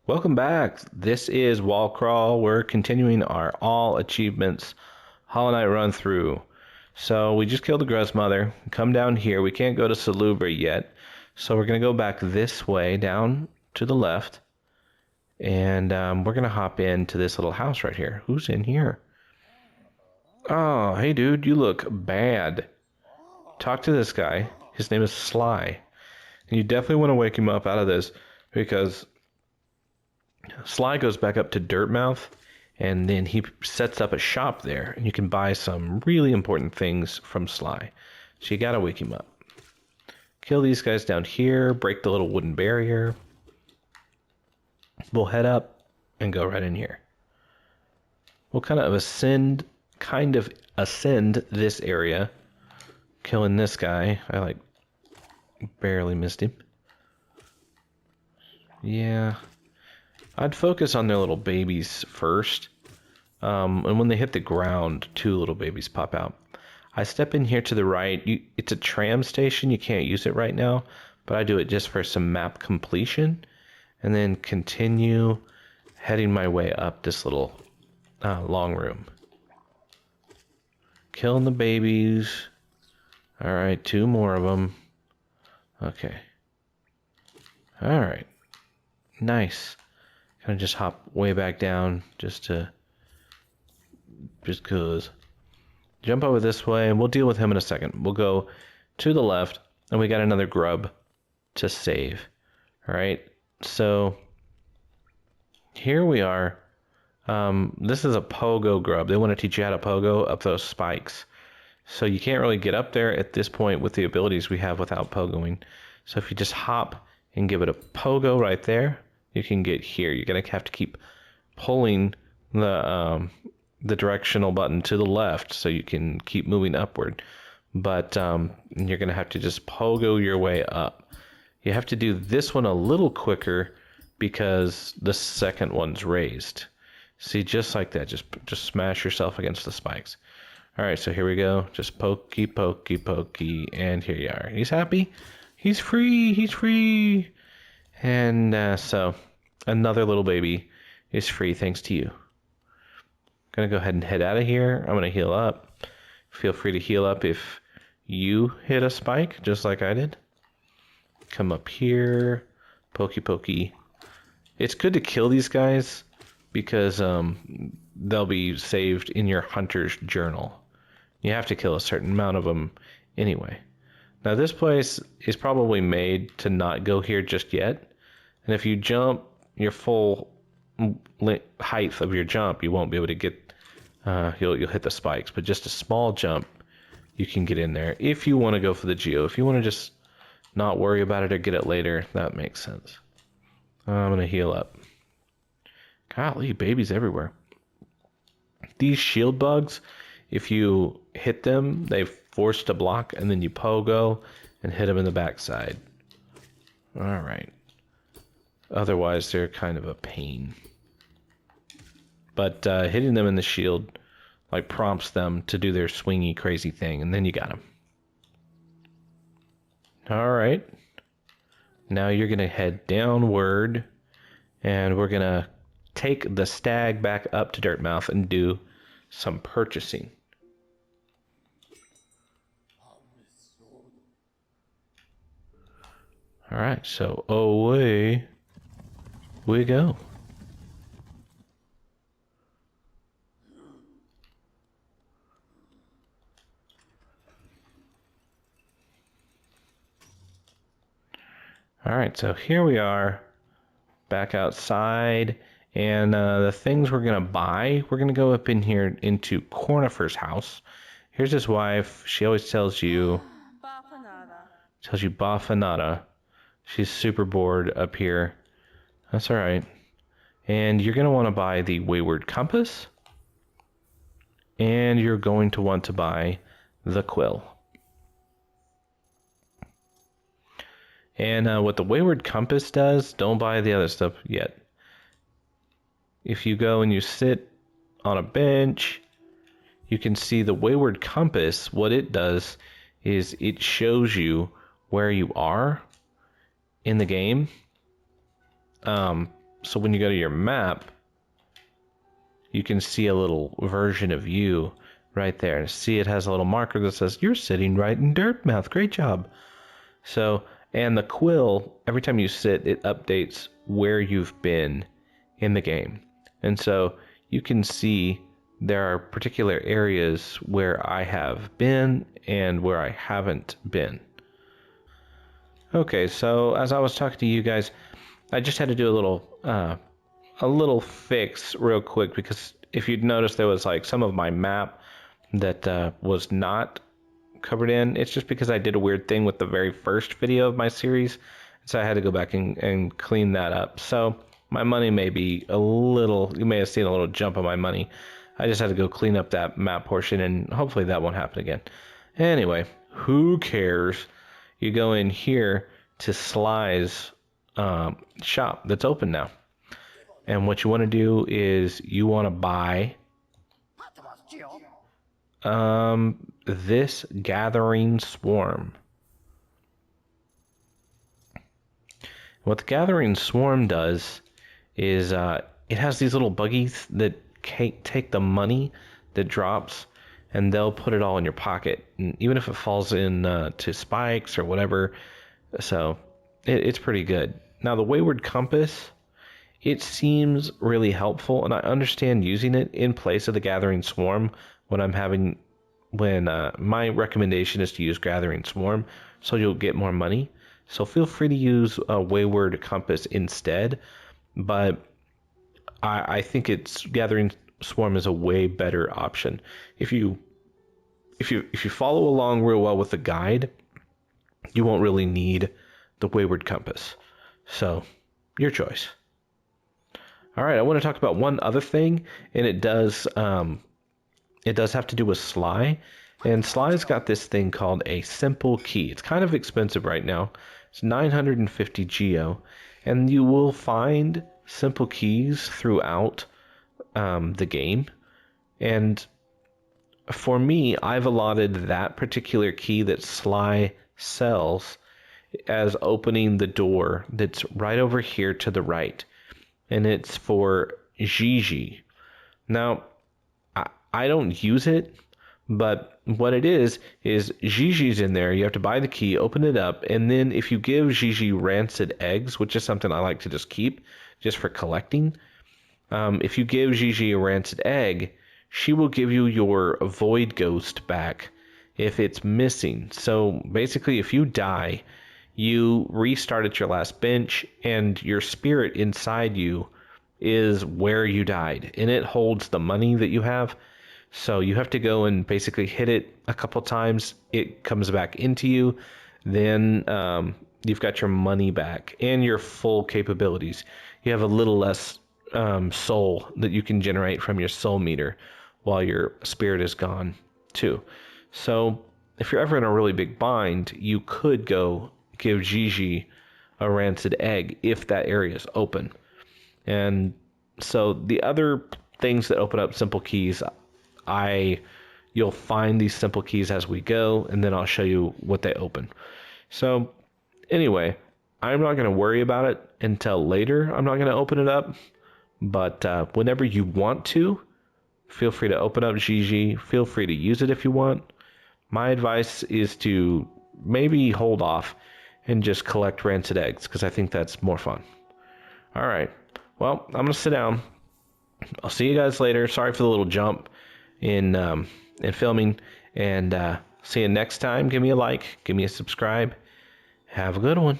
Welcome back. This is Wall Crawl. We're continuing our all achievements Hollow Knight run through. So we just killed the Grub's mother. Come down here. We can't go to Salubra yet. So we're going to go back this way down to the left. And we're going to hop into this little house right here. Who's in here? Oh, hey dude, you look bad. Talk to this guy. His name is Sly. And you definitely want to wake him up out of this because Sly goes back up to Dirtmouth, and then he sets up a shop there, and you can buy some really important things from Sly. So you gotta wake him up. Kill these guys down here, break the little wooden barrier. We'll head up and go right in here. We'll kind of ascend this area, killing this guy. I barely missed him. Yeah. I'd focus on their little babies first. And when they hit the ground, two little babies pop out. I step in here to the right. It's a tram station. You can't use it right now. But I do it just for some map completion. And then continue heading my way up this little long room. Killing the babies. Alright, two more of them. Okay. Alright. Nice. Kind of just hop way back down just cause. Jump over this way and we'll deal with him in a second. We'll go to the left and we got another grub to save. Alright, so here we are. This is a pogo grub. They want to teach you how to pogo up those spikes. So you can't really get up there at this point with the abilities we have without pogoing. So if you just hop and give it a pogo right there, you can get here. You're gonna have to keep pulling the directional button to the left so you can keep moving upward. But you're gonna have to just pogo your way up. You have to do this one a little quicker because the second one's raised. See, just like that. Just smash yourself against the spikes. All right, so here we go. Just pokey, pokey, pokey, and here you are. He's happy. He's free. He's free. And so another little baby is free thanks to you. Gonna go ahead and head out of here. I'm gonna heal up. Feel free to heal up if you hit a spike, just like I did. Come up here. Pokey, pokey. It's good to kill these guys because they'll be saved in your hunter's journal. You have to kill a certain amount of them anyway. Now this place is probably made to not go here just yet. And if you jump your full height of your jump, you won't be able to get, you'll hit the spikes. But just a small jump, you can get in there. If you want to go for the geo, if you want to just not worry about it or get it later, that makes sense. I'm going to heal up. Golly, babies everywhere. These shield bugs, if you hit them, they force to block, and then you pogo and hit them in the backside. All right. Otherwise, they're kind of a pain. But hitting them in the shield prompts them to do their swingy, crazy thing, and then you got them. All right. Now you're going to head downward, and we're going to take the stag back up to Dirtmouth and do some purchasing. All right, so away we go. All right, so here we are back outside, and the things we're gonna buy, we're gonna go up in here into Cornifer's house. Here's his wife. She always tells you Bafanada. She's super bored up here. That's all right. And you're going to want to buy the Wayward compass. And you're going to want to buy the Quill. And what the Wayward compass does, don't buy the other stuff yet. If you go and you sit on a bench, you can see the Wayward compass. What it does is it shows you where you are in the game. So when you go to your map, you can see a little version of you right there. See, it has a little marker that says, you're sitting right in Dirtmouth. Great job. So, and the quill, every time you sit, it updates where you've been in the game. And so you can see there are particular areas where I have been and where I haven't been. Okay, so as I was talking to you guys, I just had to do a little fix real quick, because if you'd noticed, there was like some of my map that was not covered in. It's just because I did a weird thing with the very first video of my series, so I had to go back and clean that up. So my money may be a little, you may have seen a little jump on my money. I just had to go clean up that map portion, and hopefully that won't happen again. Anyway, who cares? You go in here to Sly's shop that's open now. And what you want to do is you want to buy this Gathering Swarm. What the Gathering Swarm does is it has these little buggies that take the money that drops, and they'll put it all in your pocket, and even if it falls in to spikes or whatever. So it's pretty good. Now the Wayward Compass, it seems really helpful, and I understand using it in place of the Gathering Swarm when my recommendation is to use Gathering Swarm, so you'll get more money. So feel free to use a Wayward Compass instead, but I think Gathering Swarm is a way better option. If you follow along real well with the guide, you won't really need the Wayward Compass. So your choice. All right, I want to talk about one other thing, and it does have to do with Sly. And Sly's got this thing called a simple key. It's kind of expensive right now. It's 950 geo, and you will find simple keys throughout the game. And for me, I've allotted that particular key that Sly sells as opening the door that's right over here to the right. And it's for Gigi. Now, I don't use it, but what it is Gigi's in there. You have to buy the key, open it up, and then if you give Gigi rancid eggs, which is something I like to just keep, just for collecting, if you give Gigi a rancid egg, she will give you your Void Ghost back if it's missing. So basically, if you die, you restart at your last bench, and your spirit inside you is where you died, and it holds the money that you have. So you have to go and basically hit it a couple times. It comes back into you. Then you've got your money back and your full capabilities. You have a little less soul that you can generate from your soul meter while your spirit is gone too. So if you're ever in a really big bind, you could go give Gigi a rancid egg if that area is open. And so the other things that open up simple keys, you'll find these simple keys as we go, and then I'll show you what they open. So anyway, I'm not going to worry about it until later. I'm not going to open it up, but whenever you want to, feel free to open up Gigi. Feel free to use it if you want. My advice is to maybe hold off and just collect rancid eggs, because I think that's more fun. All right. Well, I'm going to sit down. I'll see you guys later. Sorry for the little jump in filming, and see you next time. Give me a like, give me a subscribe. Have a good one.